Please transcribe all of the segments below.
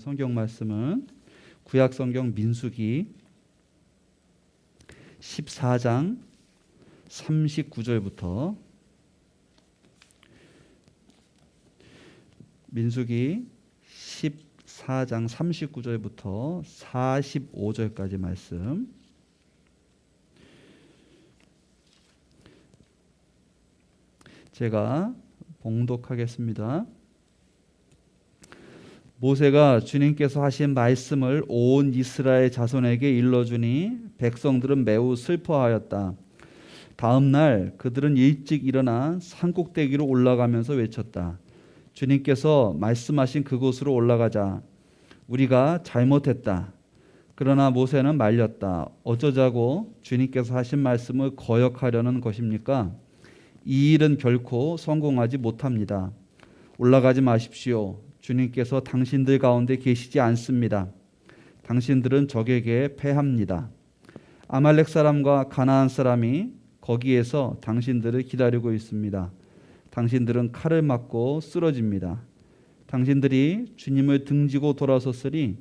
성경 말씀은 구약 성경 민수기 14장 39절부터 민수기 14장 39절부터 45절까지 말씀. 제가 봉독하겠습니다. 모세가 주님께서 하신 말씀을 온 이스라엘 자손에게 일러주니 백성들은 매우 슬퍼하였다. 다음 날 그들은 일찍 일어나 산꼭대기로 올라가면서 외쳤다. 주님께서 말씀하신 그곳으로 올라가자. 우리가 잘못했다. 그러나 모세는 말렸다. 어쩌자고 주님께서 하신 말씀을 거역하려는 것입니까? 이 일은 결코 성공하지 못합니다. 올라가지 마십시오. 주님께서 당신들 가운데 계시지 않습니다. 당신들은 적에게 패합니다. 아말렉 사람과 가나안 사람이 거기에서 당신들을 기다리고 있습니다. 당신들은 칼을 맞고 쓰러집니다. 당신들이 주님을 등지고 돌아섰으니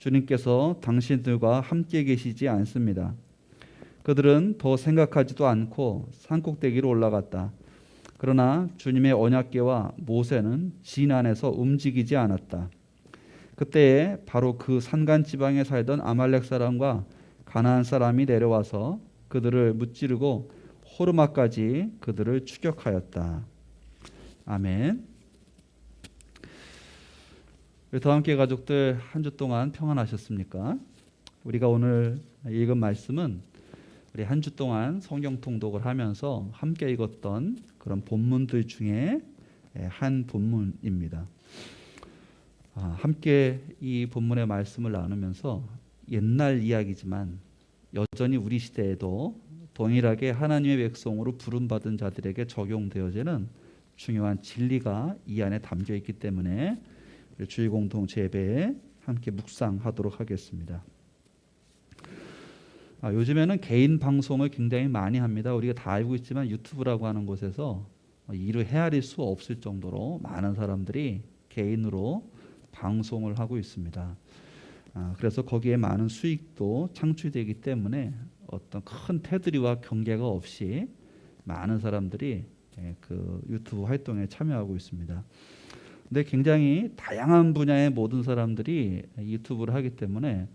주님께서 당신들과 함께 계시지 않습니다. 그들은 더 생각하지도 않고 산꼭대기로 올라갔다. 그러나 주님의 언약궤와 모세는 진 안에서 움직이지 않았다. 그때에 바로 그 산간 지방에 살던 아말렉 사람과 가나안 사람이 내려와서 그들을 무찌르고 호르마까지 그들을 추격하였다. 아멘. 우리 더함께 가족들 한 주 동안 평안하셨습니까? 우리가 오늘 읽은 말씀은 우리 한 주 동안 성경 통독을 하면서 함께 읽었던 그런 본문들 중에 한 본문입니다. 함께 이 본문의 말씀을 나누면서 옛날 이야기지만 여전히 우리 시대에도 동일하게 하나님의 백성으로 부름받은 자들에게 적용되어지는 중요한 진리가 이 안에 담겨 있기 때문에 주일 공동체 예배에 함께 묵상하도록 하겠습니다. 요즘에는 개인 방송을 굉장히 많이 합니다. 우리가 다 알고 있지만 유튜브라고 하는 곳에서 이를 헤아릴 수 없을 정도로 많은 사람들이 개인으로 방송을 하고 있습니다. 그래서 거기에 많은 수익도 창출되기 때문에 어떤 큰 테두리와 경계가 없이 많은 사람들이 그 유튜브 활동에 참여하고 있습니다. 근데 굉장히 다양한 분야의 모든 사람들이 유튜브를 하기 때문에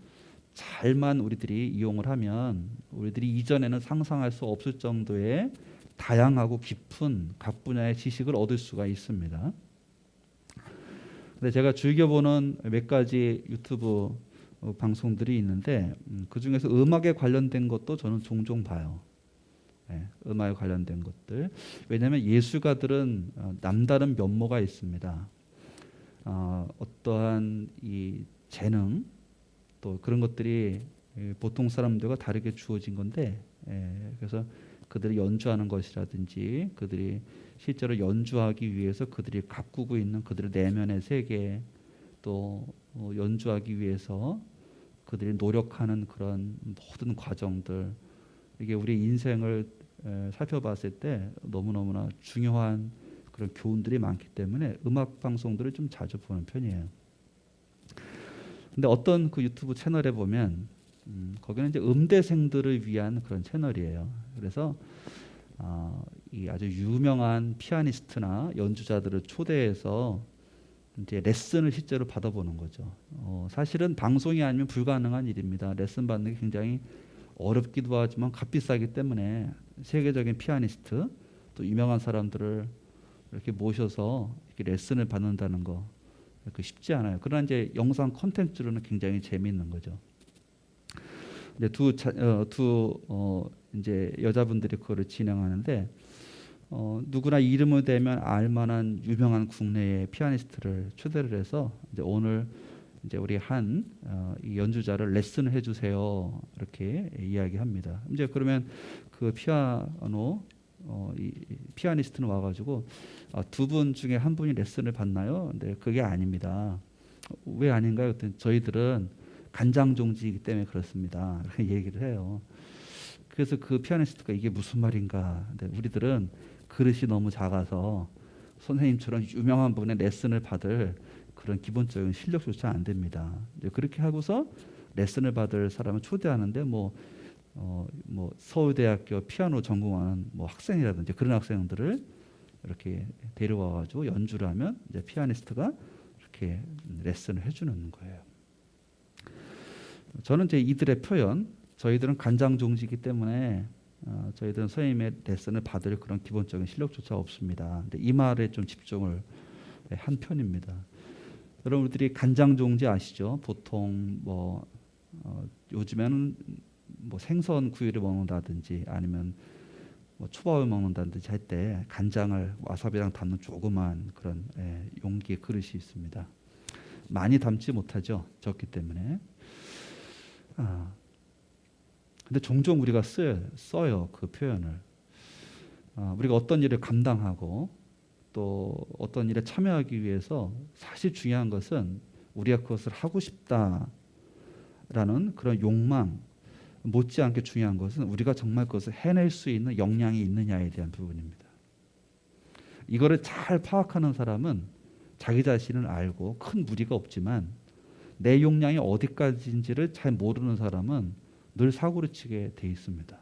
잘만 우리들이 이용을 하면 우리들이 이전에는 상상할 수 없을 정도의 다양하고 깊은 각 분야의 지식을 얻을 수가 있습니다. 근데 제가 즐겨보는 몇 가지 유튜브 방송들이 있는데 그 중에서 음악에 관련된 것도 저는 종종 봐요. 음악에 관련된 것들. 왜냐하면 예술가들은 남다른 면모가 있습니다. 어떠한 이 재능 또 그런 것들이 보통 사람들과 다르게 주어진 건데, 그래서 그들이 연주하는 것이라든지 그들이 실제로 연주하기 위해서 그들이 가꾸고 있는 그들의 내면의 세계, 또 연주하기 위해서 그들이 노력하는 그런 모든 과정들, 이게 우리 인생을 살펴봤을 때 너무너무나 중요한 그런 교훈들이 많기 때문에 음악 방송들을 좀 자주 보는 편이에요. 근데 어떤 그 유튜브 채널에 보면 거기는 이제 음대생들을 위한 그런 채널이에요. 그래서 이 아주 유명한 피아니스트나 연주자들을 초대해서 이제 레슨을 실제로 받아보는 거죠. 사실은 방송이 아니면 불가능한 일입니다. 레슨 받는 게 굉장히 어렵기도 하지만 값비싸기 때문에 세계적인 피아니스트 또 유명한 사람들을 이렇게 모셔서 이렇게 레슨을 받는다는 거 그 쉽지 않아요. 그러나 이제 영상 콘텐츠로는 굉장히 재미있는 거죠. 이제 이제 여자분들이 그거를 진행하는데 누구나 이름을 대면 알만한 유명한 국내의 피아니스트를 초대를 해서 이제 오늘 이제 우리 이 연주자를 레슨을 해주세요 이렇게 이야기합니다. 이제 그러면 그 이 피아니스트는 와가지고 두 분 중에 한 분이 레슨을 받나요? 근데 그게 아닙니다. 왜 아닌가요? 그랬더니 저희들은 간장종지이기 때문에 그렇습니다. 이렇게 얘기를 해요. 그래서 그 피아니스트가 이게 무슨 말인가? 근데 우리들은 그릇이 너무 작아서 선생님처럼 유명한 분의 레슨을 받을 그런 기본적인 실력조차 안 됩니다. 이제 그렇게 하고서 레슨을 받을 사람을 초대하는데 뭐 서울대학교 피아노 전공하는 뭐 학생이라든지 그런 학생들을 이렇게 데려와 가지고 연주를 하면 이제 피아니스트가 이렇게 레슨을 해주는 거예요. 저는 이제 이들의 표현, 저희들은 간장종지이기 때문에 저희들은 선생님의 레슨을 받을 그런 기본적인 실력조차 없습니다. 근데 이 말에 좀 집중을 한 편입니다. 여러분들이 간장종지 아시죠? 보통 요즘에는 뭐 생선 구이를 먹는다든지 아니면 뭐 초밥을 먹는다든지 할 때 간장을 와사비랑 담는 조그만 그런 용기의 그릇이 있습니다. 많이 담지 못하죠. 적기 때문에. 근데 종종 우리가 써요. 그 표현을. 우리가 어떤 일을 감당하고 또 어떤 일에 참여하기 위해서 사실 중요한 것은 우리가 그것을 하고 싶다라는 그런 욕망, 못지않게 중요한 것은 우리가 정말 그것을 해낼 수 있는 역량이 있느냐에 대한 부분입니다. 이거를 잘 파악하는 사람은 자기 자신을 알고 큰 무리가 없지만 내 역량이 어디까지인지를 잘 모르는 사람은 늘 사고를 치게 돼 있습니다.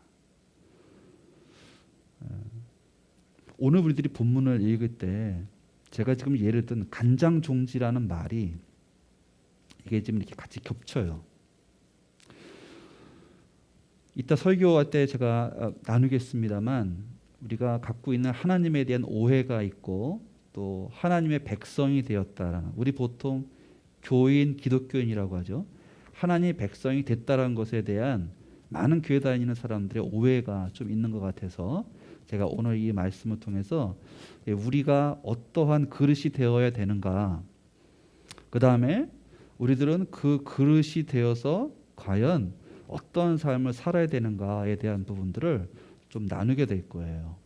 오늘 우리들이 본문을 읽을 때 제가 지금 예를 든 간장종지라는 말이 이게 지금 이렇게 같이 겹쳐요. 이따 설교할 때 제가 나누겠습니다만 우리가 갖고 있는 하나님에 대한 오해가 있고 또 하나님의 백성이 되었다라는, 우리 보통 교인, 기독교인이라고 하죠. 하나님의 백성이 됐다는 것에 대한 많은 교회 다니는 사람들의 오해가 좀 있는 것 같아서 제가 오늘 이 말씀을 통해서 우리가 어떠한 그릇이 되어야 되는가, 그 다음에 우리들은 그 그릇이 되어서 과연 어떤 삶을 살아야 되는가에 대한 부분들을 좀 나누게 될 거예요.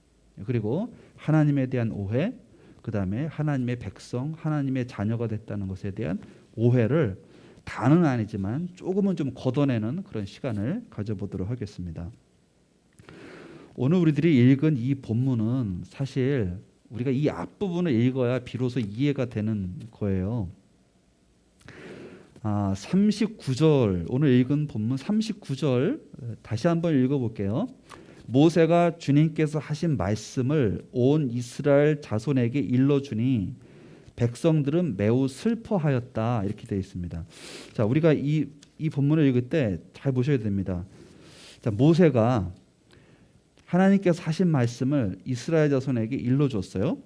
그리고 하나님에 대한 오해, 그 다음에 하나님의 백성, 하나님의 자녀가 됐다는 것에 대한 오해를 다는 아니지만 조금은 좀 걷어내는 그런 시간을 가져보도록 하겠습니다. 오늘 우리들이 읽은 이 본문은 사실 우리가 이 앞부분을 읽어야 비로소 이해가 되는 거예요. 39절, 오늘 읽은 본문 39절 다시 한번 읽어볼게요. 모세가 주님께서 하신 말씀을 온 이스라엘 자손에게 일러주니 백성들은 매우 슬퍼하였다, 이렇게 되어 있습니다. 자, 우리가 이 본문을 읽을 때 잘 보셔야 됩니다. 자, 모세가 하나님께서 하신 말씀을 이스라엘 자손에게 일러줬어요.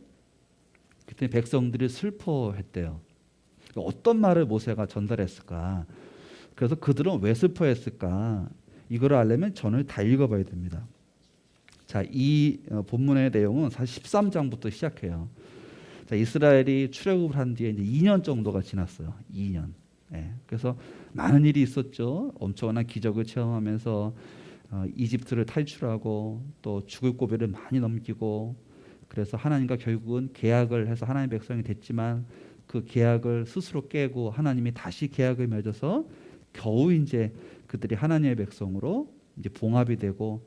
그때 백성들이 슬퍼했대요. 어떤 말을 모세가 전달했을까? 그래서 그들은 왜 슬퍼했을까? 이걸 알려면 전을 다 읽어봐야 됩니다. 자, 이 본문의 내용은 사실 13장부터 시작해요. 자, 이스라엘이 출애굽을 한 뒤에 이제 2년 정도가 지났어요. 2년. 그래서 많은 일이 있었죠. 엄청난 기적을 체험하면서 이집트를 탈출하고 또 죽을 고비를 많이 넘기고, 그래서 하나님과 결국은 계약을 해서 하나님의 백성이 됐지만 그 계약을 스스로 깨고 하나님이 다시 계약을 맺어서 겨우 이제 그들이 하나님의 백성으로 이제 봉합이 되고,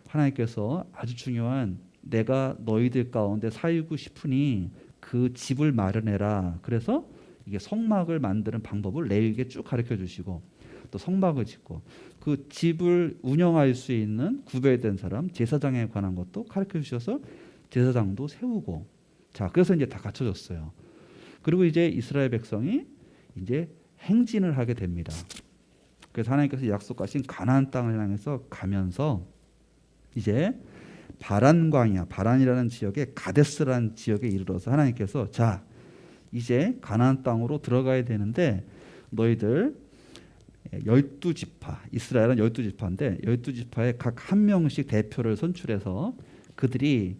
하나님께서 아주 중요한 내가 너희들 가운데 살고 싶으니 그 집을 마련해라. 그래서 이게 성막을 만드는 방법을 레위기에 쭉 가르쳐 주시고 또 성막을 짓고 그 집을 운영할 수 있는 구별된 사람, 제사장에 관한 것도 가르쳐 주셔서 제사장도 세우고, 자, 그래서 이제 다 갖춰졌어요. 그리고 이제 이스라엘 백성이 이제 행진을 하게 됩니다. 그래서 하나님께서 약속하신 가나안 땅을 향해서 가면서 이제 바란이라는 지역에 가데스라는 지역에 이르러서 하나님께서 자, 이제 가나안 땅으로 들어가야 되는데 너희들 12지파, 이스라엘은 12지파인데 12지파에 각 한 명씩 대표를 선출해서 그들이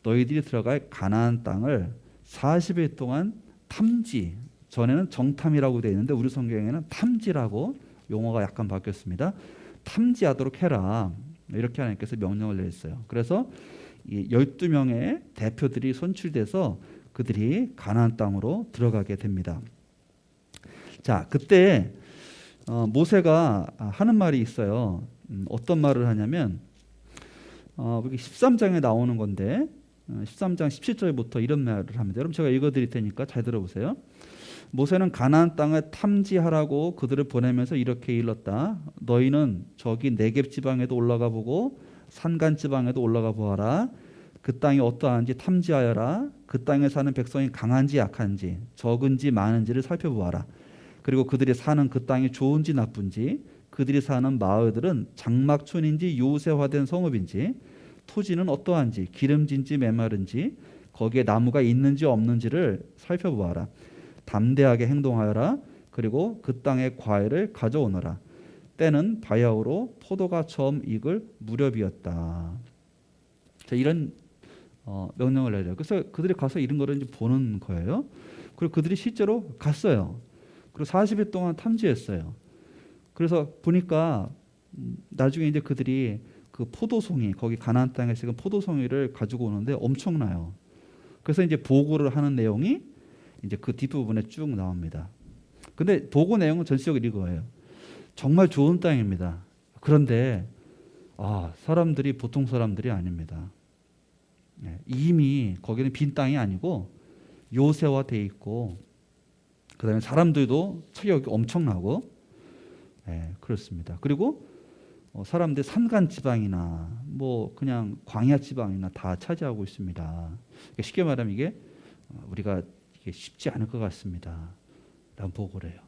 너희들이 들어갈 가나안 땅을 40일 동안 탐지, 전에는 정탐이라고 되어 있는데 우리 성경에는 탐지라고 용어가 약간 바뀌었습니다. 탐지하도록 해라, 이렇게 하나님께서 명령을 내렸어요. 그래서 이 12명의 대표들이 선출돼서 그들이 가나안 땅으로 들어가게 됩니다. 자, 그때 모세가 하는 말이 있어요. 어떤 말을 하냐면 13장에 나오는 건데 13장 17절부터 이런 말을 합니다. 여러분 제가 읽어드릴 테니까 잘 들어보세요. 모세는 가나안 땅을 탐지하라고 그들을 보내면서 이렇게 일렀다. 너희는 저기 네겝 지방에도 올라가 보고 산간 지방에도 올라가 보아라. 그 땅이 어떠한지 탐지하여라. 그 땅에 사는 백성이 강한지 약한지 적은지 많은지를 살펴보아라. 그리고 그들이 사는 그 땅이 좋은지 나쁜지 그들이 사는 마을들은 장막촌인지 요새화된 성읍인지 토지는 어떠한지 기름진지 메마른지 거기에 나무가 있는지 없는지를 살펴보아라. 담대하게 행동하여라. 그리고 그 땅의 과일을 가져오너라. 때는 바야흐로 포도가 처음 익을 무렵이었다. 자, 이런 명령을 내려요. 그래서 그들이 가서 이런 거를 이제 보는 거예요. 그리고 그들이 실제로 갔어요. 그리고 40일 동안 탐지했어요. 그래서 보니까 나중에 이제 그들이 그 포도송이 거기 가나안 땅에 지금 포도송이를 가지고 오는데 엄청나요. 그래서 이제 보고를 하는 내용이 이제 그 뒷부분에 쭉 나옵니다. 근데 보고 내용은 전체적으로 이거예요. 정말 좋은 땅입니다. 그런데 사람들이 보통 사람들이 아닙니다. 이미 거기는 빈 땅이 아니고 요새화돼 있고 그다음에 사람들도 체격이 엄청나고 그렇습니다. 그리고 사람들 산간 지방이나 뭐 그냥 광야 지방이나 다 차지하고 있습니다. 그러니까 쉽게 말하면 이게 우리가 이게 쉽지 않을 것 같습니다. 라는 보고를 해요.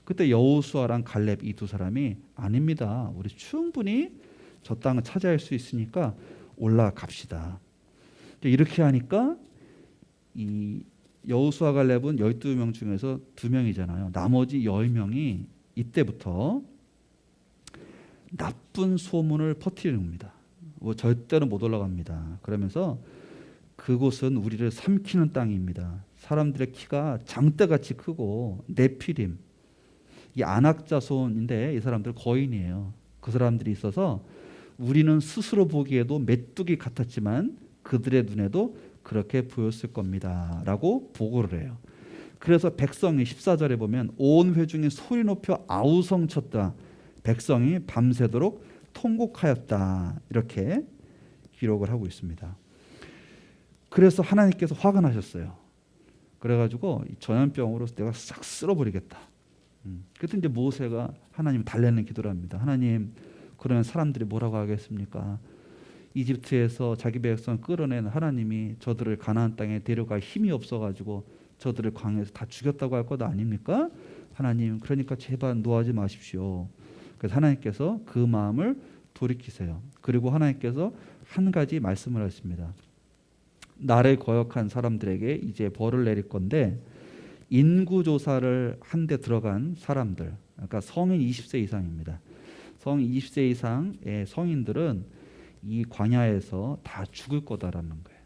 그때 여호수아랑 갈렙 이 두 사람이 아닙니다. 우리 충분히 저 땅을 차지할 수 있으니까 올라갑시다. 이렇게 하니까 이 여호수아 갈렙은 12명 중에서 2명이잖아요. 나머지 10명이 이때부터 나쁜 소문을 퍼뜨리는 겁니다. 절대로 못 올라갑니다. 그러면서 그곳은 우리를 삼키는 땅입니다. 사람들의 키가 장대같이 크고 네피림, 이 아낙 자손인데 이 사람들 거인이에요. 그 사람들이 있어서 우리는 스스로 보기에도 메뚜기 같았지만 그들의 눈에도 그렇게 보였을 겁니다. 라고 보고를 해요. 그래서 백성이 14절에 보면 온 회중이 소리 높여 아우성쳤다. 백성이 밤새도록 통곡하였다. 이렇게 기록을 하고 있습니다. 그래서 하나님께서 화가 나셨어요. 그래가지고 전염병으로 내가 싹 쓸어버리겠다. 그때 이제 모세가 하나님 달래는 기도를 합니다. 하나님, 그러면 사람들이 뭐라고 하겠습니까? 이집트에서 자기 백성을 끌어낸 하나님이 저들을 가나안 땅에 데려갈 힘이 없어가지고 저들을 광야에서 다 죽였다고 할 것 아닙니까? 하나님, 그러니까 제발 노하지 마십시오. 그래서 하나님께서 그 마음을 돌이키세요. 그리고 하나님께서 한 가지 말씀을 하십니다. 나를 거역한 사람들에게 이제 벌을 내릴 건데 인구조사를 한 데 들어간 사람들, 그러니까 성인 20세 이상입니다. 성인 20세 이상의 성인들은 이 광야에서 다 죽을 거다라는 거예요.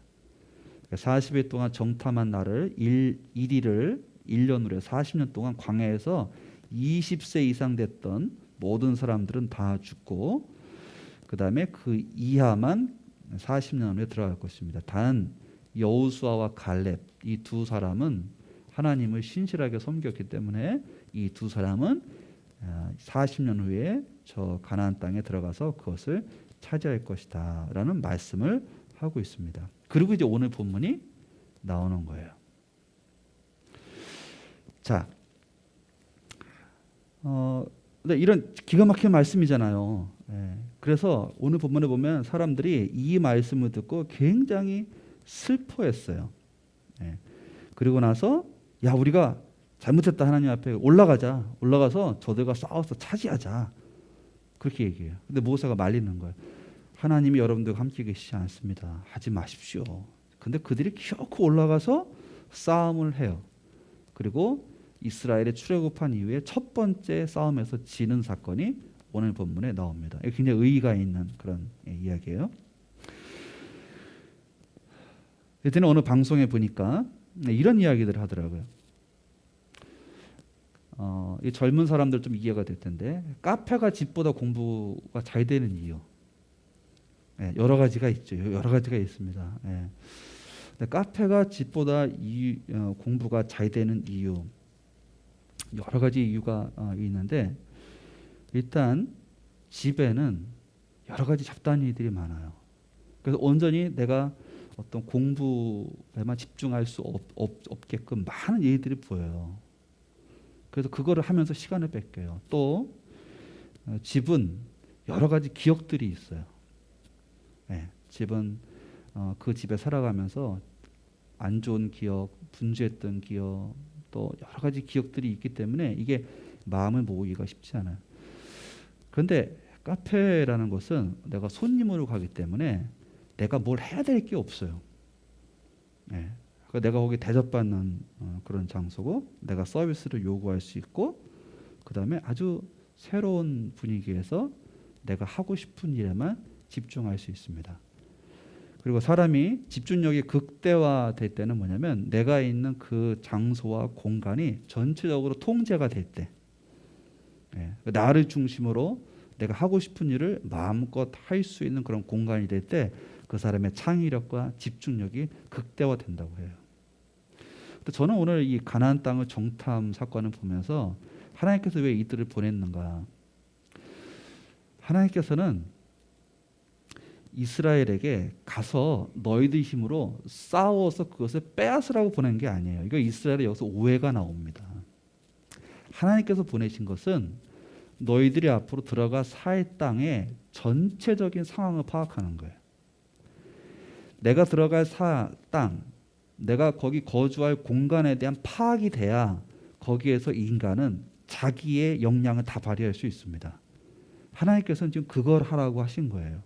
40일 동안 정탐한 나를 1일을 1년으로 40년 동안 광야에서 20세 이상 됐던 모든 사람들은 다 죽고 그 다음에 그 이하만 40년 후에 들어갈 것입니다. 단 여호수아와 갈렙 이 두 사람은 하나님을 신실하게 섬겼기 때문에 이 두 사람은 40년 후에 저 가나안 땅에 들어가서 그것을 차지할 것이다 라는 말씀을 하고 있습니다. 그리고 이제 오늘 본문이 나오는 거예요. 자, 이런 기가 막힌 말씀이잖아요. 그래서 오늘 본문에 보면 사람들이 이 말씀을 듣고 굉장히 슬퍼했어요. 그리고 나서 야, 우리가 잘못했다. 하나님 앞에 올라가서 저들과 싸워서 차지하자. 그렇게 얘기해요. 근데 모세가 말리는 거예요. 하나님이 여러분들과 함께 계시지 않습니다. 하지 마십시오. 근데 그들이 기어코 올라가서 싸움을 해요. 그리고 이스라엘의 출애굽한 이후에 첫 번째 싸움에서 지는 사건이 오늘 본문에 나옵니다. 굉장히 의의가 있는 그런 이야기예요. 예전에 어느 방송에 보니까 이런 이야기들을 하더라고요. 이 젊은 사람들 좀 이해가 될 텐데 카페가 집보다 공부가 잘 되는 이유 여러 가지가 있죠. 여러 가지가 있습니다. 근데 카페가 집보다 공부가 잘 되는 이유 여러 가지 이유가 있는데 일단 집에는 여러 가지 잡다한 일들이 많아요. 그래서 온전히 내가 어떤 공부에만 집중할 수 없게끔 많은 일들이 보여요. 그래서 그거를 하면서 시간을 뺏겨요. 또 집은 여러 가지 기억들이 있어요. 예, 집은 그 집에 살아가면서 안 좋은 기억, 분주했던 기억, 또 여러 가지 기억들이 있기 때문에 이게 마음을 모으기가 쉽지 않아요. 그런데 카페라는 것은 내가 손님으로 가기 때문에 내가 뭘 해야 될 게 없어요. 예, 그러니까 내가 거기 대접받는 그런 장소고, 내가 서비스를 요구할 수 있고, 그 다음에 아주 새로운 분위기에서 내가 하고 싶은 일에만 집중할 수 있습니다. 그리고 사람이 집중력이 극대화될 때는 뭐냐면, 내가 있는 그 장소와 공간이 전체적으로 통제가 될 때, 나를 중심으로 내가 하고 싶은 일을 마음껏 할 수 있는 그런 공간이 될 때 그 사람의 창의력과 집중력이 극대화된다고 해요. 근데 저는 오늘 이 가나안 땅의 정탐 사건을 보면서 하나님께서 왜 이들을 보냈는가? 하나님께서는 이스라엘에게 가서 너희들 힘으로 싸워서 그것을 빼앗으라고 보낸 게 아니에요. 이거 이스라엘에 여기서 오해가 나옵니다. 하나님께서 보내신 것은 너희들이 앞으로 들어가 살 땅의 전체적인 상황을 파악하는 거예요. 내가 들어갈 땅, 내가 거기 거주할 공간에 대한 파악이 돼야 거기에서 인간은 자기의 역량을 다 발휘할 수 있습니다. 하나님께서는 지금 그걸 하라고 하신 거예요.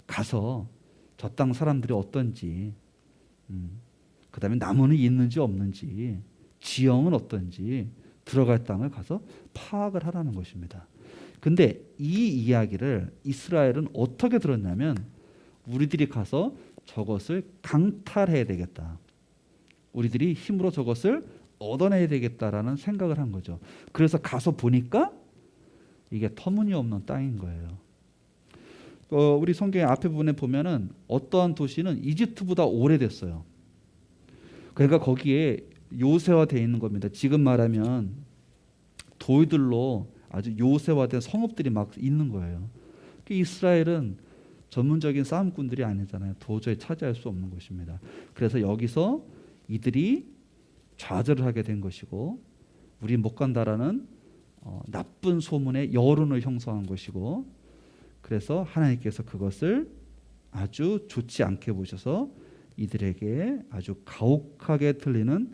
가서 저 땅 사람들이 어떤지, 그 다음에 나무는 있는지 없는지, 지형은 어떤지 들어갈 땅을 가서 파악을 하라는 것입니다. 근데 이 이야기를 이스라엘은 어떻게 들었냐면, 우리들이 가서 저것을 강탈해야 되겠다, 우리들이 힘으로 저것을 얻어내야 되겠다라는 생각을 한 거죠. 그래서 가서 보니까 이게 터무니없는 땅인 거예요. 우리 성경의 앞에 부분에 보면은 어떠한 도시는 이집트보다 오래됐어요. 그러니까 거기에 요새화되어 있는 겁니다. 지금 말하면 돌들로 아주 요새화된 성읍들이 막 있는 거예요. 이스라엘은 전문적인 싸움꾼들이 아니잖아요. 도저히 차지할 수 없는 것입니다. 그래서 여기서 이들이 좌절을 하게 된 것이고, 우리 못 간다라는 나쁜 소문에 여론을 형성한 것이고, 그래서 하나님께서 그것을 아주 좋지 않게 보셔서 이들에게 아주 가혹하게 들리는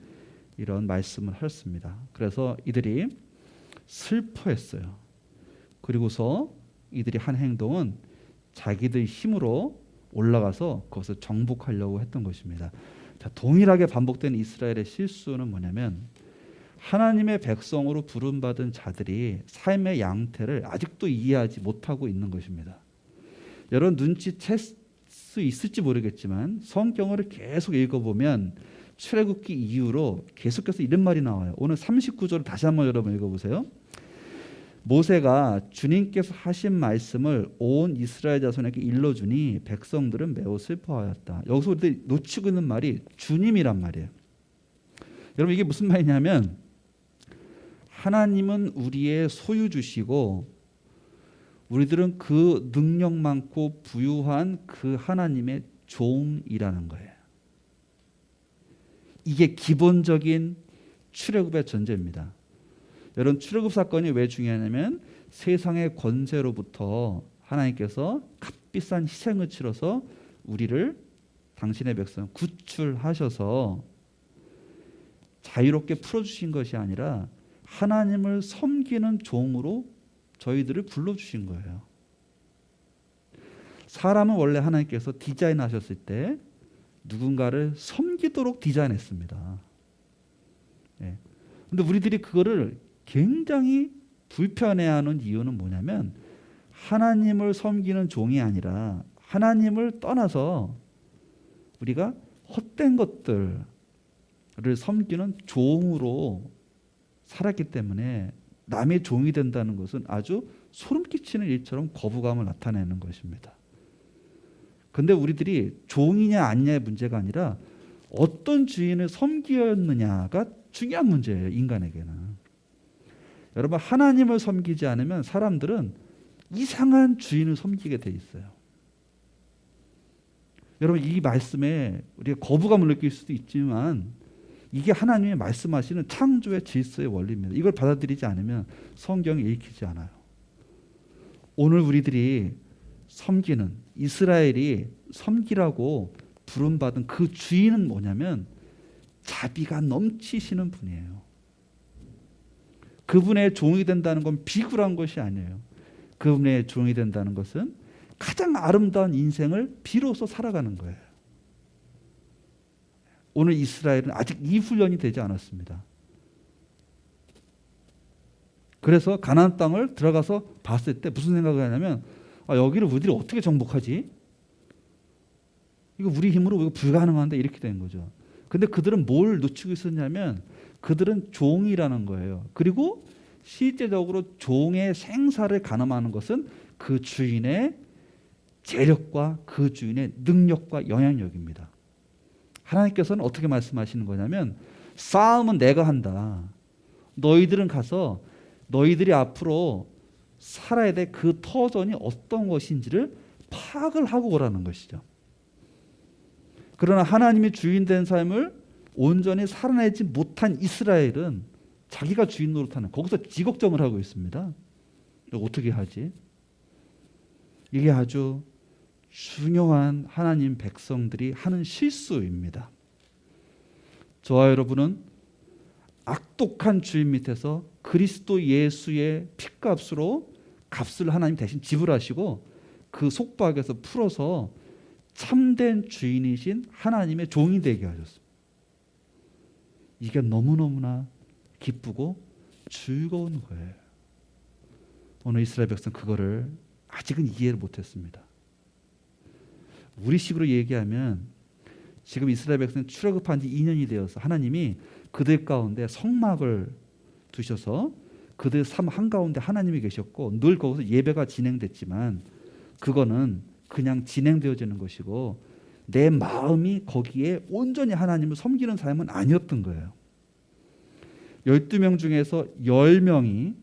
이런 말씀을 하셨습니다. 그래서 이들이 슬퍼했어요. 그리고서 이들이 한 행동은 자기들 힘으로 올라가서 그것을 정복하려고 했던 것입니다. 자, 동일하게 반복된 이스라엘의 실수는 뭐냐면, 하나님의 백성으로 부름받은 자들이 삶의 양태를 아직도 이해하지 못하고 있는 것입니다. 여러분 눈치챌 수 있을지 모르겠지만 성경을 계속 읽어보면 출애굽기 이후로 계속해서 이런 말이 나와요. 오늘 39절을 다시 한번 여러분 읽어보세요. 모세가 주님께서 하신 말씀을 온 이스라엘 자손에게 일러주니 백성들은 매우 슬퍼하였다. 여기서 우리들이 놓치고 있는 말이 주님이란 말이에요. 여러분 이게 무슨 말이냐면, 하나님은 우리의 소유주시고 우리들은 그 능력 많고 부유한 그 하나님의 종이라는 거예요. 이게 기본적인 출애굽의 전제입니다. 여러분 출애굽 사건이 왜 중요하냐면, 세상의 권세로부터 하나님께서 값비싼 희생을 치러서 우리를, 당신의 백성 구출하셔서 자유롭게 풀어주신 것이 아니라 하나님을 섬기는 종으로 저희들을 불러주신 거예요. 사람은 원래 하나님께서 디자인하셨을 때 누군가를 섬기도록 디자인했습니다. 근데 우리들이 그거를 굉장히 불편해하는 이유는 뭐냐면, 하나님을 섬기는 종이 아니라 하나님을 떠나서 우리가 헛된 것들을 섬기는 종으로 살았기 때문에 남의 종이 된다는 것은 아주 소름 끼치는 일처럼 거부감을 나타내는 것입니다. 그런데 우리들이 종이냐 아니냐의 문제가 아니라 어떤 주인을 섬기었느냐가 중요한 문제예요. 인간에게는. 여러분 하나님을 섬기지 않으면 사람들은 이상한 주인을 섬기게 돼 있어요. 여러분 이 말씀에 우리가 거부감을 느낄 수도 있지만, 이게 하나님이 말씀하시는 창조의 질서의 원리입니다. 이걸 받아들이지 않으면 성경이 읽히지 않아요. 오늘 우리들이 섬기는 이스라엘이 섬기라고 부름받은 그 주인은 뭐냐면 자비가 넘치시는 분이에요. 그분의 종이 된다는 건 비굴한 것이 아니에요. 그분의 종이 된다는 것은 가장 아름다운 인생을 비로소 살아가는 거예요. 오늘 이스라엘은 아직 이 훈련이 되지 않았습니다. 그래서 가나안 땅을 들어가서 봤을 때 무슨 생각을 하냐면 여기를 우리들이 어떻게 정복하지? 이거 우리 힘으로 이거 불가능한데 이렇게 된 거죠. 근데 그들은 뭘 놓치고 있었냐면 그들은 종이라는 거예요. 그리고 실제적으로 종의 생사를 가늠하는 것은 그 주인의 재력과 그 주인의 능력과 영향력입니다. 하나님께서는 어떻게 말씀하시는 거냐면 싸움은 내가 한다. 너희들은 가서 너희들이 앞으로 살아야 될 그 터전이 어떤 것인지를 파악을 하고 오라는 것이죠. 그러나 하나님이 주인 된 삶을 온전히 살아내지 못한 이스라엘은 자기가 주인 노릇하는 거기서 지걱정을 하고 있습니다. 어떻게 하지? 이게 아주 중요한 하나님 백성들이 하는 실수입니다. 저와 여러분은 악독한 주인 밑에서 그리스도 예수의 핏값으로 값을 하나님 대신 지불하시고 그 속박에서 풀어서 참된 주인이신 하나님의 종이 되게 하셨습니다. 이게 너무너무나 기쁘고 즐거운 거예요. 오늘 이스라엘 백성 그거를 아직은 이해를 못했습니다. 우리식으로 얘기하면 지금 이스라엘 백성은 출애굽한 지 2년이 되어서 하나님이 그들 가운데 성막을 두셔서 그들 삶 한가운데 하나님이 계셨고 늘 거기서 예배가 진행됐지만 그거는 그냥 진행되어지는 것이고 내 마음이 거기에 온전히 하나님을 섬기는 삶은 아니었던 거예요. 12명 중에서 10명이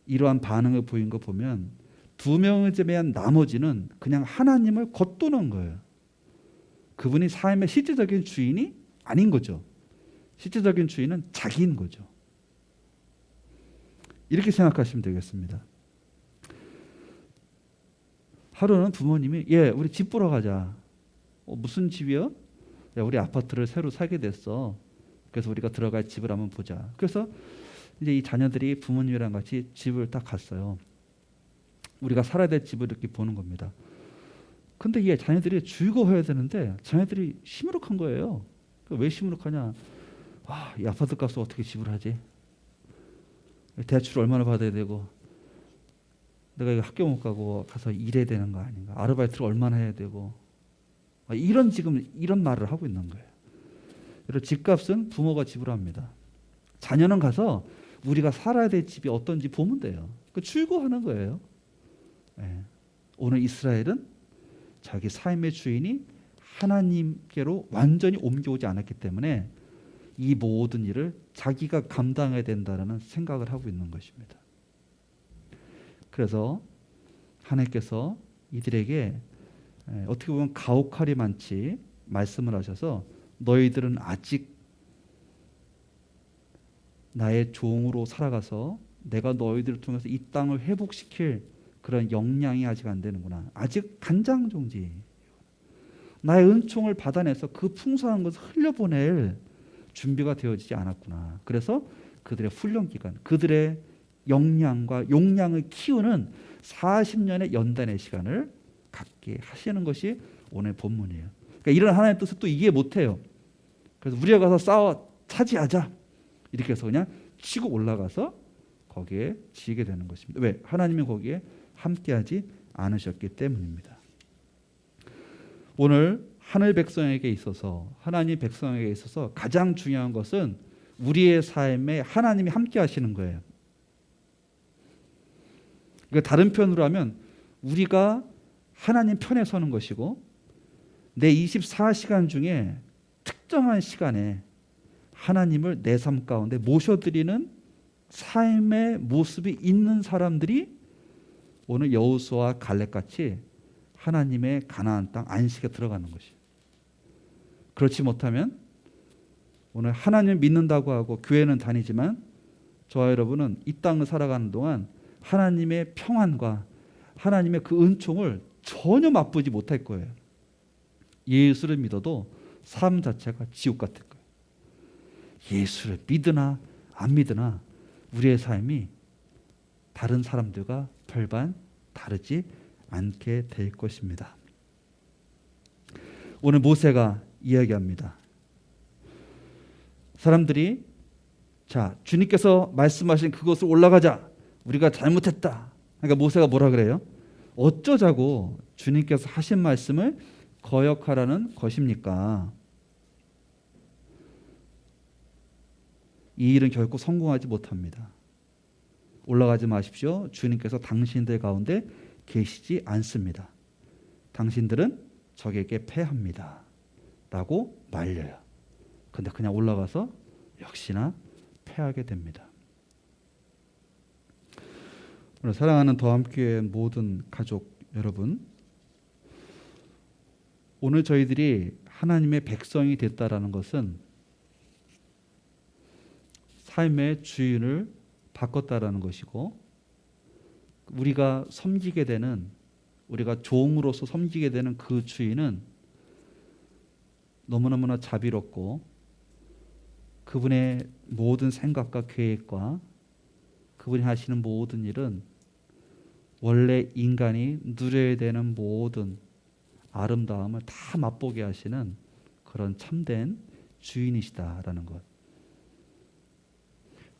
이러한 반응을 보인 거 보면 2명을 제외한 나머지는 그냥 하나님을 겉도는 거예요. 그분이 삶의 실질적인 주인이 아닌 거죠. 실질적인 주인은 자기인 거죠. 이렇게 생각하시면 되겠습니다. 하루는 부모님이 우리 집 보러 가자. 무슨 집이요? 우리 아파트를 새로 사게 됐어. 그래서 우리가 들어갈 집을 한번 보자. 그래서 이제 이 자녀들이 부모님이랑 같이 집을 딱 갔어요. 우리가 살아야 될 집을 이렇게 보는 겁니다. 근데 자녀들이 즐거워해야 되는데 자녀들이 시무룩한 거예요. 왜 시무룩하냐? 이 아파트 값을 어떻게 지불하지? 대출 얼마나 받아야 되고 내가 이거 학교 못 가고 가서 일해야 되는 거 아닌가? 아르바이트를 얼마나 해야 되고 지금 이런 말을 하고 있는 거예요. 그래서 집값은 부모가 지불합니다. 자녀는 가서 우리가 살아야 될 집이 어떤지 보면 돼요. 즐거워하는 거예요. 오늘 이스라엘은 자기 삶의 주인이 하나님께로 완전히 옮겨오지 않았기 때문에 이 모든 일을 자기가 감당해야 된다는 생각을 하고 있는 것입니다. 그래서 하나님께서 이들에게 어떻게 보면 가혹하리 많지 말씀을 하셔서 너희들은 아직 나의 종으로 살아가서 내가 너희들을 통해서 이 땅을 회복시킬 그런 역량이 아직 안 되는구나. 아직 간장종지. 나의 은총을 받아내서 그 풍성한 것을 흘려보낼 준비가 되어지지 않았구나. 그래서 그들의 훈련 기간, 그들의 역량과 용량을 키우는 40년의 연단의 시간을 갖게 하시는 것이 오늘 본문이에요. 그러니까 이런 하나님의 뜻을 또 이해 못해요. 그래서 우리가 가서 싸워 차지하자 이렇게 해서 그냥 치고 올라가서 거기에 지게 되는 것입니다. 왜? 하나님이 거기에 함께하지 않으셨기 때문입니다. 오늘 하늘 백성에게 있어서 하나님 백성에게 있어서 가장 중요한 것은 우리의 삶에 하나님이 함께하시는 거예요. 그러니까 다른 편으로 하면 우리가 하나님 편에 서는 것이고 내 24시간 중에 특정한 시간에 하나님을 내 삶 가운데 모셔드리는 삶의 모습이 있는 사람들이 오늘 여호수아와 갈렙같이 하나님의 가나안 땅 안식에 들어가는 것이에요. 그렇지 못하면 오늘 하나님을 믿는다고 하고 교회는 다니지만 저와 여러분은 이 땅을 살아가는 동안 하나님의 평안과 하나님의 그 은총을 전혀 맛보지 못할 거예요. 예수를 믿어도 삶 자체가 지옥 같을 거예요. 예수를 믿으나 안 믿으나 우리의 삶이 다른 사람들과 별반 다르지 않게 될 것입니다. 오늘 모세가 이야기합니다. 사람들이 자, 주님께서 말씀하신 그것을 올라가자. 우리가 잘못했다. 그러니까 모세가 뭐라 그래요? 어쩌자고 주님께서 하신 말씀을 거역하라는 것입니까? 이 일은 결코 성공하지 못합니다. 올라가지 마십시오. 주님께서 당신들 가운데 계시지 않습니다. 당신들은 적에게 패합니다. 라고 말려요. 근데 그냥 올라가서 역시나 패하게 됩니다. 오늘 사랑하는 더함교회 모든 가족 여러분, 오늘 저희들이 하나님의 백성이 됐다라는 것은 삶의 주인을 바꿨다라는 것이고, 우리가 섬기게 되는, 우리가 종으로서 섬기게 되는 그 주인은 너무너무나 자비롭고 그분의 모든 생각과 계획과 그분이 하시는 모든 일은 원래 인간이 누려야 되는 모든 아름다움을 다 맛보게 하시는 그런 참된 주인이시다라는 것.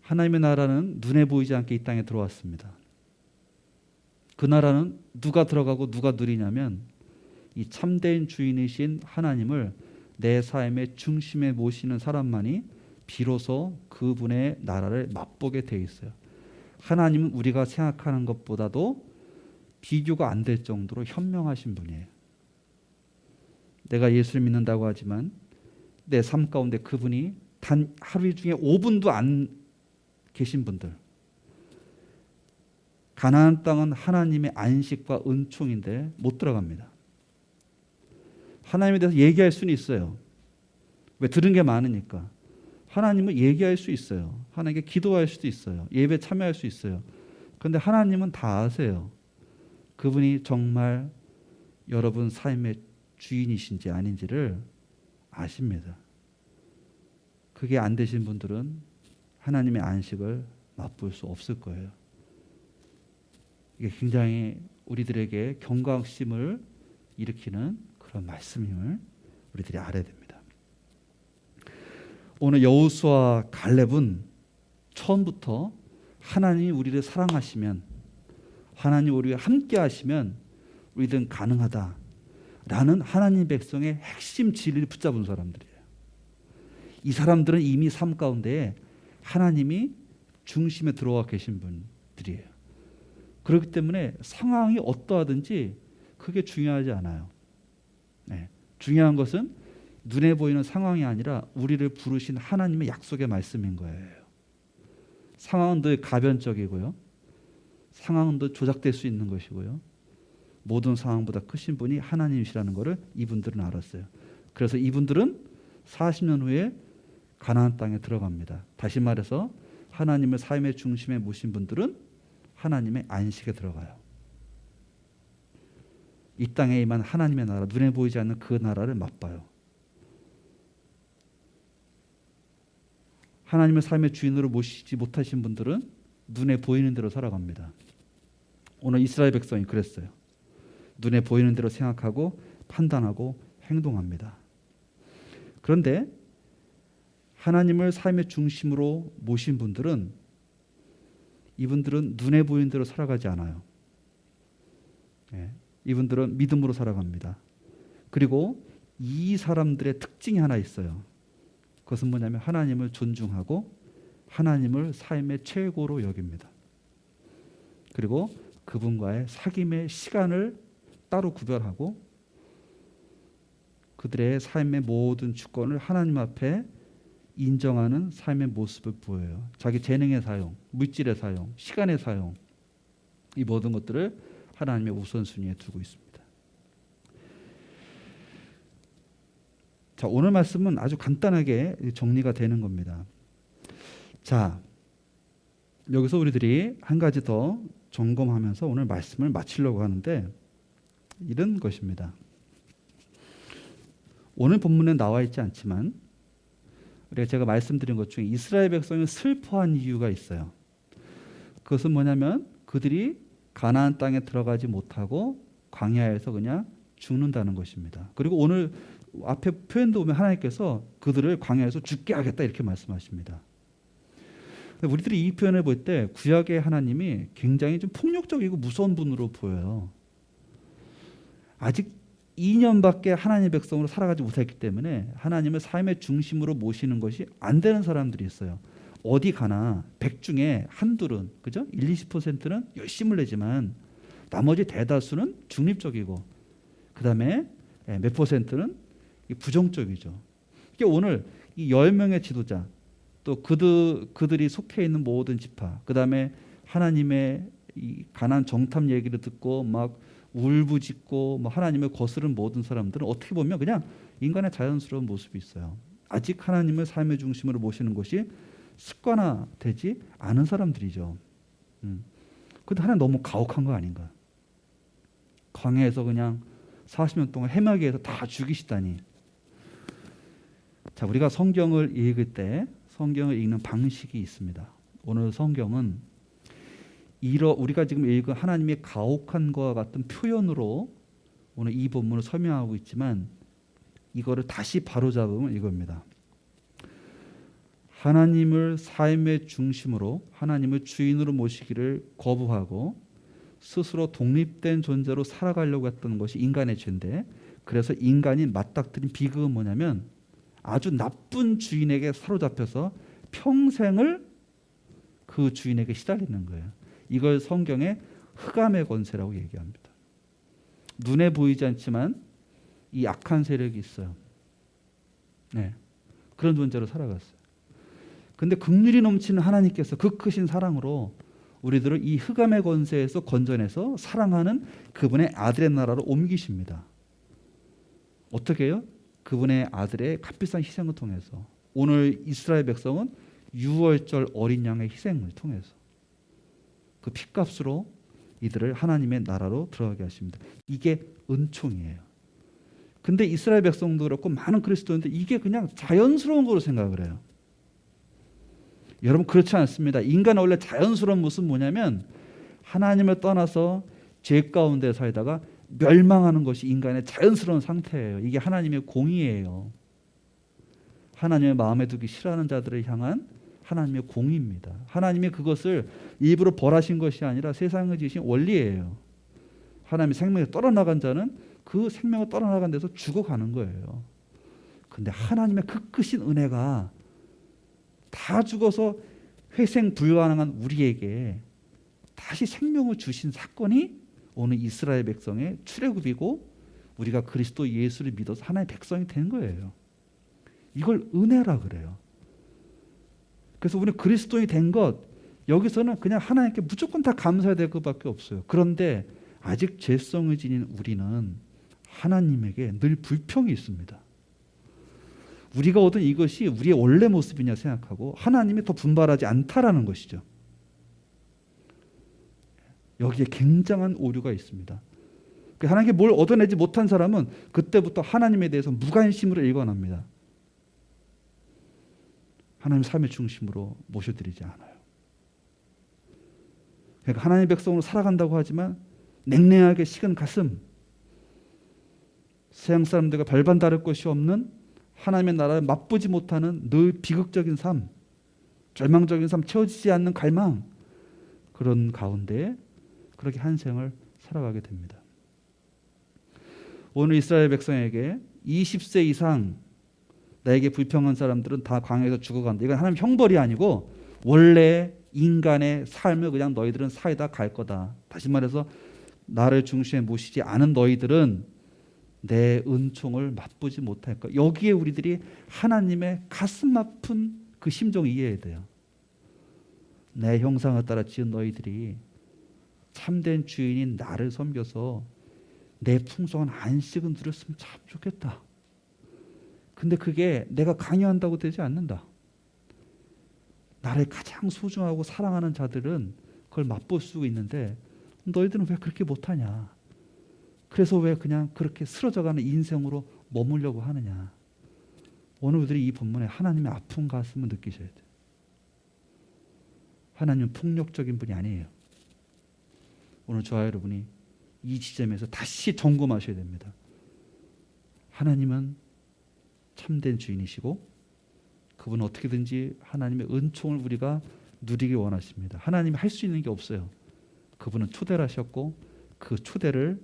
하나님의 나라는 눈에 보이지 않게 이 땅에 들어왔습니다. 그 나라는 누가 들어가고 누가 누리냐면 이 참된 주인이신 하나님을 내 삶의 중심에 모시는 사람만이 비로소 그분의 나라를 맛보게 돼 있어요. 하나님은 우리가 생각하는 것보다도 비교가 안 될 정도로 현명하신 분이에요. 내가 예수를 믿는다고 하지만 내 삶 가운데 그분이 단 하루 중에 5분도 안 계신 분들, 가나안 땅은 하나님의 안식과 은총인데 못 들어갑니다. 하나님에 대해서 얘기할 수는 있어요. 왜? 들은 게 많으니까. 하나님은 얘기할 수 있어요. 하나님께 기도할 수도 있어요. 예배 참여할 수 있어요. 그런데 하나님은 다 아세요. 그분이 정말 여러분 삶의 주인이신지 아닌지를 아십니다. 그게 안 되신 분들은 하나님의 안식을 맛볼 수 없을 거예요. 이게 굉장히 우리들에게 경각심을 일으키는 그런 말씀임을 우리들이 알아야 됩니다. 오늘 여호수아와 갈렙은 처음부터 하나님이 우리를 사랑하시면, 하나님 우리와 함께 하시면 우리들은 가능하다라는 하나님 백성의 핵심 진리를 붙잡은 사람들이에요. 이 사람들은 이미 삶 가운데 하나님이 중심에 들어와 계신 분들이에요. 그렇기 때문에 상황이 어떠하든지 그게 중요하지 않아요. 네. 중요한 것은 눈에 보이는 상황이 아니라 우리를 부르신 하나님의 약속의 말씀인 거예요. 상황은 늘 가변적이고요. 상황은 늘 조작될 수 있는 것이고요. 모든 상황보다 크신 분이 하나님이시라는 것을 이분들은 알았어요. 그래서 이분들은 40년 후에 가나안 땅에 들어갑니다. 다시 말해서 하나님을 삶의 중심에 모신 분들은 하나님의 안식에 들어가요. 이 땅에 임한 하나님의 나라, 눈에 보이지 않는 그 나라를 맛봐요. 하나님을 삶의 주인으로 모시지 못하신 분들은 눈에 보이는 대로 살아갑니다. 오늘 이스라엘 백성이 그랬어요. 눈에 보이는 대로 생각하고 판단하고 행동합니다. 그런데 하나님을 삶의 중심으로 모신 분들은, 이분들은 눈에 보이는 대로 살아가지 않아요. 이분들은 믿음으로 살아갑니다. 그리고 이 사람들의 특징이 하나 있어요. 그것은 뭐냐면 하나님을 존중하고 하나님을 삶의 최고로 여깁니다. 그리고 그분과의 사귐의 시간을 따로 구별하고 그들의 삶의 모든 주권을 하나님 앞에 인정하는 삶의 모습을 보여요. 자기 재능의 사용, 물질의 사용, 시간의 사용, 이 모든 것들을 하나님의 우선순위에 두고 있습니다. 자, 오늘 말씀은 아주 간단하게 정리가 되는 겁니다. 자, 여기서 우리들이 한 가지 더 점검하면서 오늘 말씀을 마치려고 하는데 이런 것입니다. 오늘 본문에 나와 있지 않지만 우리가 제가 말씀드린 것 중에 이스라엘 백성이 슬퍼한 이유가 있어요. 그것은 뭐냐면 그들이 가나안 땅에 들어가지 못하고 광야에서 그냥 죽는다는 것입니다. 그리고 오늘 앞에 표현도 보면 하나님께서 그들을 광야에서 죽게 하겠다 이렇게 말씀하십니다. 우리들이 이 표현을 볼 때 구약의 하나님이 굉장히 좀 폭력적이고 무서운 분으로 보여요. 아직 2년밖에 하나님의 백성으로 살아가지 못했기 때문에 하나님을 삶의 중심으로 모시는 것이 안 되는 사람들이 있어요. 어디 가나 100 중에 한둘은, 그죠? 1, 20%는 열심을 내지만 나머지 대다수는 중립적이고 그 다음에 몇 %는 부정적이죠. 그러니까 오늘 이 10명의 지도자 또 그들이 속해 있는 모든 지파, 그 다음에 하나님의 이 가나안 정탐 얘기를 듣고 막 울부짖고 뭐 하나님을 거스른 모든 사람들은 어떻게 보면 그냥 인간의 자연스러운 모습이 있어요. 아직 하나님을 삶의 중심으로 모시는 것이 습관화되지 않은 사람들이죠. 근데 하나님 너무 가혹한 거 아닌가? 광야에서 그냥 40년 동안 해마게 해서 다 죽이시다니. 자, 우리가 성경을 읽을 때 성경을 읽는 방식이 있습니다. 오늘 성경은 우리가 지금 읽은 하나님의 가혹한 것과 같은 표현으로 오늘 이 본문을 설명하고 있지만 이거를 다시 바로잡으면 이겁니다. 하나님을 삶의 중심으로 하나님을 주인으로 모시기를 거부하고 스스로 독립된 존재로 살아가려고 했던 것이 인간의 죄인데, 그래서 인간이 맞닥뜨린 비극은 뭐냐면 아주 나쁜 주인에게 사로잡혀서 평생을 그 주인에게 시달리는 거예요. 이걸 성경에 흑암의 권세라고 얘기합니다. 눈에 보이지 않지만 이 악한 세력이 있어요. 네, 그런 존재로 살아갔어요. 근데 긍휼이 넘치는 하나님께서 그 크신 사랑으로 우리들을 이 흑암의 권세에서 건져내서 사랑하는 그분의 아들의 나라로 옮기십니다. 어떻게 해요? 그분의 아들의 값비싼 희생을 통해서. 오늘 이스라엘 백성은 유월절 어린 양의 희생을 통해서 그 핏값으로 이들을 하나님의 나라로 들어가게 하십니다. 이게 은총이에요. 근데 이스라엘 백성도 그렇고 많은 그리스도인들 이게 그냥 자연스러운 거로 생각을 해요. 여러분, 그렇지 않습니다. 인간의 원래 자연스러운 모습은 뭐냐면 하나님을 떠나서 죄 가운데 살다가 멸망하는 것이 인간의 자연스러운 상태예요. 이게 하나님의 공의예요. 하나님의 마음에 두기 싫어하는 자들을 향한 하나님의 공의입니다. 하나님이 그것을 일부러 벌하신 것이 아니라 세상을 지으신 원리예요. 하나님이 생명에 떨어나간 자는 그 생명을 떨어나간 데서 죽어가는 거예요. 근데 하나님의 그 크신 은혜가 다 죽어서 회생 불가능한 우리에게 다시 생명을 주신 사건이 오늘 이스라엘 백성의 출애굽이고 우리가 그리스도 예수를 믿어서 하나님의 백성이 된 거예요. 이걸 은혜라 그래요. 그래서 우리는 그리스도인이 된 것, 여기서는 그냥 하나님께 무조건 다 감사해야 될 것밖에 없어요. 그런데 아직 죄성을 지닌 우리는 하나님에게 늘 불평이 있습니다. 우리가 얻은 이것이 우리의 원래 모습이냐 생각하고 하나님이 더 분발하지 않다라는 것이죠. 여기에 굉장한 오류가 있습니다. 하나님께 뭘 얻어내지 못한 사람은 그때부터 하나님에 대해서 무관심으로 일관합니다. 하나님 삶의 중심으로 모셔드리지 않아요. 그러니까 하나님의 백성으로 살아간다고 하지만 냉랭하게 식은 가슴, 세상 사람들과 별반 다를 것이 없는 하나님의 나라를 맛보지 못하는 늘 비극적인 삶, 절망적인 삶, 채워지지 않는 갈망, 그런 가운데 그렇게 한 생을 살아가게 됩니다. 오늘 이스라엘 백성에게 20세 이상 나에게 불평한 사람들은 다 광야에서 죽어간다. 이건 하나님 형벌이 아니고 원래 인간의 삶을 그냥 너희들은 살다 갈 거다. 다시 말해서 나를 중심에 모시지 않은 너희들은 내 은총을 맛보지 못할 거야. 여기에 우리들이 하나님의 가슴 아픈 그 심정을 이해해야 돼요. 내 형상을 따라 지은 너희들이 참된 주인인 나를 섬겨서 내 풍성한 안식은 누렸으면 참 좋겠다. 근데 그게 내가 강요한다고 되지 않는다. 나를 가장 소중하고 사랑하는 자들은 그걸 맛볼 수 있는데 너희들은 왜 그렇게 못하냐. 그래서 왜 그냥 그렇게 쓰러져가는 인생으로 머물려고 하느냐. 오늘 우리들이 이 본문에 하나님의 아픈 가슴을 느끼셔야 돼요. 하나님은 폭력적인 분이 아니에요. 오늘 저와 여러분이 이 지점에서 다시 점검하셔야 됩니다. 하나님은 참된 주인이시고 그분은 어떻게든지 하나님의 은총을 우리가 누리길 원하십니다. 하나님이 할 수 있는 게 없어요. 그분은 초대를 하셨고 그 초대를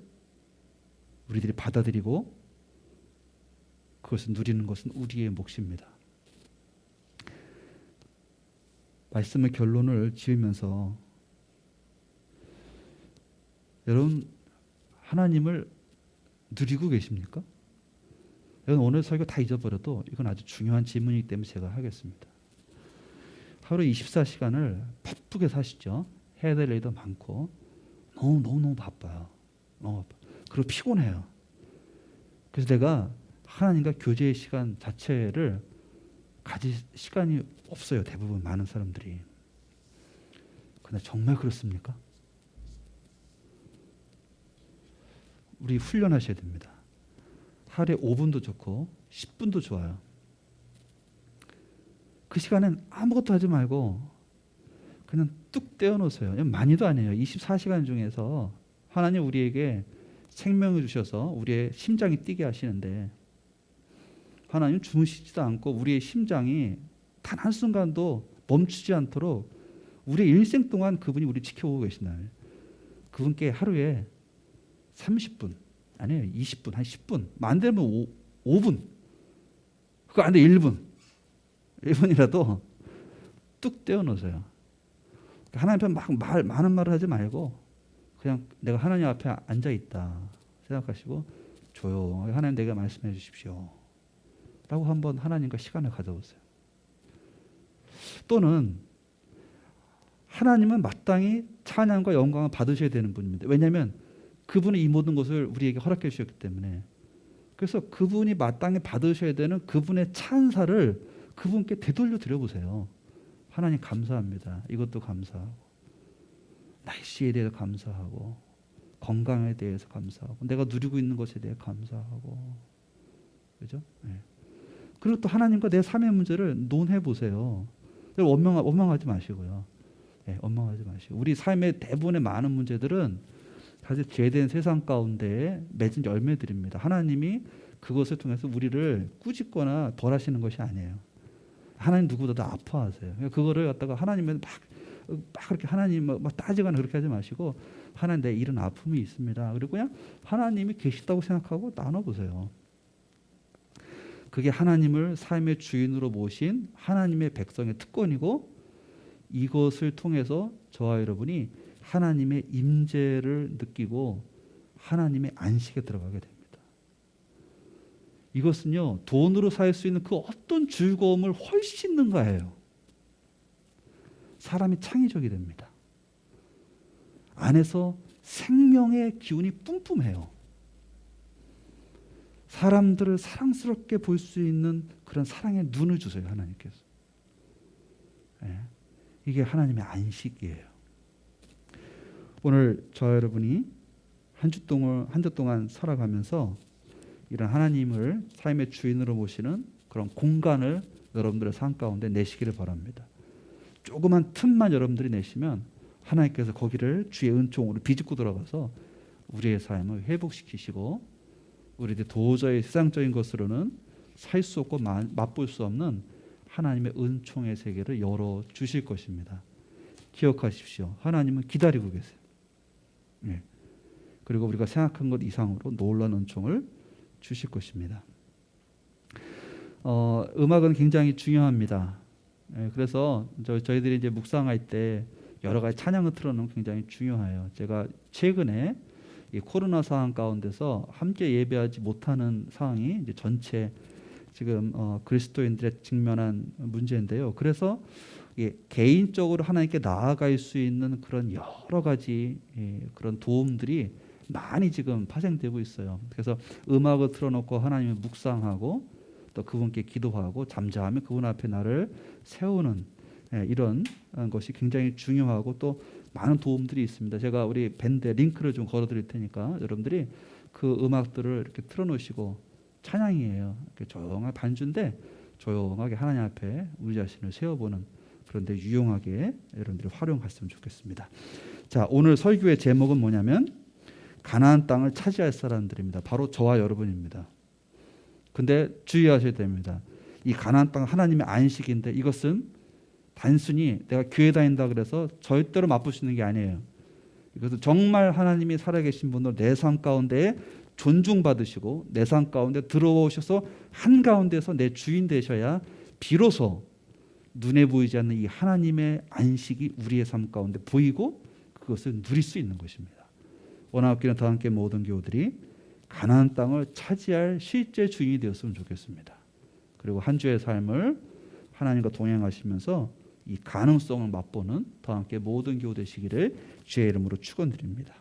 우리들이 받아들이고 그것을 누리는 것은 우리의 몫입니다. 말씀의 결론을 지으면서 여러분 하나님을 누리고 계십니까? 여러분 오늘 설교 다 잊어버려도 이건 아주 중요한 질문이기 때문에 제가 하겠습니다. 하루 24시간을 바쁘게 사시죠. 해야 될 일도 많고 너무 바빠요. 너무 바빠. 그리고 피곤해요. 그래서 내가 하나님과 교제의 시간 자체를 가질 시간이 없어요. 대부분 많은 사람들이. 근데 정말 그렇습니까? 우리 훈련하셔야 됩니다. 하루에 5분도 좋고 10분도 좋아요. 그 시간엔 아무것도 하지 말고 그냥 뚝 떼어놓으세요. 많이도 아니에요. 24시간 중에서 하나님 우리에게 생명을 주셔서 우리의 심장이 뛰게 하시는데 하나님 주무시지도 않고 우리의 심장이 단 한순간도 멈추지 않도록 우리의 일생 동안 그분이 우리 지켜보고 계시나요? 그분께 하루에 30분 아니에요. 20분 한 10분 만들면 5분 그거 안 돼 1분이라도 뚝 떼어놓으세요. 하나님 앞에 막 많은 말을 하지 말고 그냥 내가 하나님 앞에 앉아있다 생각하시고 조용하게 하나님 내게 말씀해 주십시오 라고 한번 하나님과 시간을 가져보세요. 또는 하나님은 마땅히 찬양과 영광을 받으셔야 되는 분입니다. 왜냐하면 그분이 이 모든 것을 우리에게 허락해 주셨기 때문에. 그래서 그분이 마땅히 받으셔야 되는 그분의 찬사를 그분께 되돌려 드려보세요. 하나님 감사합니다. 이것도 감사하고 날씨에 대해서 감사하고 건강에 대해서 감사하고 내가 누리고 있는 것에 대해 감사하고 그죠? 네. 그리고 또 하나님과 내 삶의 문제를 논해 보세요. 원망하지 마시고요. 네, 원망하지 마시고 우리 삶의 대부분의 많은 문제들은 사실 죄된 세상 가운데 맺은 열매들입니다. 하나님이 그것을 통해서 우리를 꾸짖거나 벌하시는 것이 아니에요. 하나님 누구보다도 아파하세요. 그거를 갖다가 하나님은 막 그렇게 하나님 막 따지거나 그렇게 하지 마시고 하나님 내 이런 아픔이 있습니다. 그리고 그냥 하나님이 계시다고 생각하고 나눠보세요. 그게 하나님을 삶의 주인으로 모신 하나님의 백성의 특권이고 이것을 통해서 저와 여러분이 하나님의 임재를 느끼고 하나님의 안식에 들어가게 됩니다. 이것은요 돈으로 살 수 있는 그 어떤 즐거움을 훨씬 능가해요. 사람이 창의적이 됩니다. 안에서 생명의 기운이 뿜뿜해요. 사람들을 사랑스럽게 볼 수 있는 그런 사랑의 눈을 주세요. 하나님께서. 네. 이게 하나님의 안식이에요. 오늘 저 여러분이 한 주 동안 살아가면서 이런 하나님을 삶의 주인으로 모시는 그런 공간을 여러분들의 삶 가운데 내시기를 바랍니다. 조그만 틈만 여러분들이 내시면 하나님께서 거기를 주의 은총으로 비집고 들어가서 우리의 삶을 회복시키시고 우리들 도저히 세상적인 것으로는 살 수 없고 맛볼 수 없는 하나님의 은총의 세계를 열어주실 것입니다. 기억하십시오. 하나님은 기다리고 계세요. 네. 그리고 우리가 생각한 것 이상으로 놀라운 은총을 주실 것입니다. 음악은 굉장히 중요합니다. 네, 그래서 저희들이 이제 묵상할 때 여러 가지 찬양을 틀어놓으면 굉장히 중요해요. 제가 최근에 이 코로나 상황 가운데서 함께 예배하지 못하는 상황이 이제 전체 지금 그리스도인들의 직면한 문제인데요. 그래서 개인적으로 하나님께 나아갈 수 있는 그런 여러 가지 그런 도움들이 많이 지금 파생되고 있어요. 그래서 음악을 틀어놓고 하나님을 묵상하고 또 그분께 기도하고 잠잠하며 그분 앞에 나를 세우는 이런 것이 굉장히 중요하고 또 많은 도움들이 있습니다. 제가 우리 밴드 링크를 좀 걸어드릴 테니까 여러분들이 그 음악들을 이렇게 틀어놓으시고 찬양이에요. 이렇게 조용한 반주인데 조용하게 하나님 앞에 우리 자신을 세워보는 그런데 유용하게 여러분들이 활용했으면 좋겠습니다. 자, 오늘 설교의 제목은 뭐냐면 가나안 땅을 차지할 사람들입니다. 바로 저와 여러분입니다. 근데 주의하셔야 됩니다. 이 가나안 땅 하나님의 안식인데 이것은 단순히 내가 교회 다닌다 그래서 절대로 맛보시는 게 아니에요. 이것은 정말 하나님이 살아계신 분으로 내 삶 가운데 존중받으시고 내 삶 가운데 들어오셔서 한가운데서 내 주인 되셔야 비로소 눈에 보이지 않는 이 하나님의 안식이 우리의 삶 가운데 보이고 그것을 누릴 수 있는 것입니다. 원하옵기는 더 함께 모든 교우들이 가나안 땅을 차지할 실제 주인이 되었으면 좋겠습니다. 그리고 한 주의 삶을 하나님과 동행하시면서 이 가능성을 맛보는 더 함께 모든 교우 되시기를 주의 이름으로 축원드립니다.